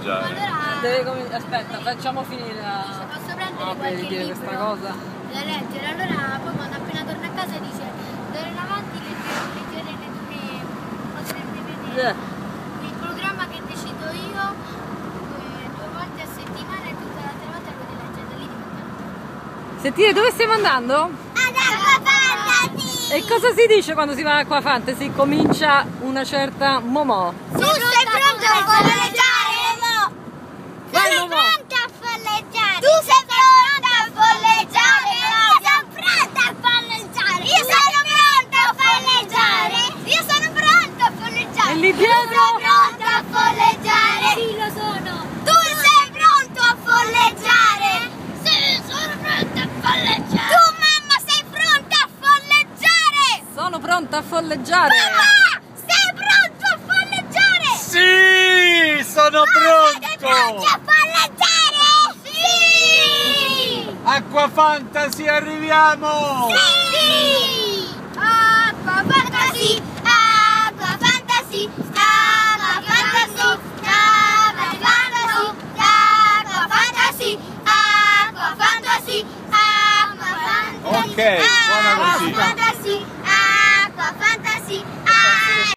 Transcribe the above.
folleggiare. Aspetta, facciamo finire Posso prendere di dire questa cosa? Da leggere, allora poi quando appena torna a casa dice d'ora in avanti leggerete potrete vedere il programma che decido io 2 volte a settimana e tutte le altre volte potete leggere da lì diventa. Sentire dove stiamo andando? Ad Acqua Fantasy! E cosa si dice quando si va a Acqua Fantasy? Comincia una certa Momò. Tu sei pronto a folleggiare? Vai, Sono Momò. pronta a folleggiare! Tu sei pronta a folleggiare? Sono pronta a folleggiare! Io sono pronta a folleggiare! Io sono pronta a folleggiare! E lì dietro? Sono pronta a folleggiare! Sì, lo sono! Tu sei pronto a folleggiare? Sì, sono pronta a folleggiare! Tu, mamma, sei pronta a folleggiare? Sono pronta a folleggiare! Papà, sei pronto a folleggiare? Sì, sono Siete pronti pronto! a folleggiare? Sì! Acqua Fantasy, arriviamo! Sì! Acqua Fantasy!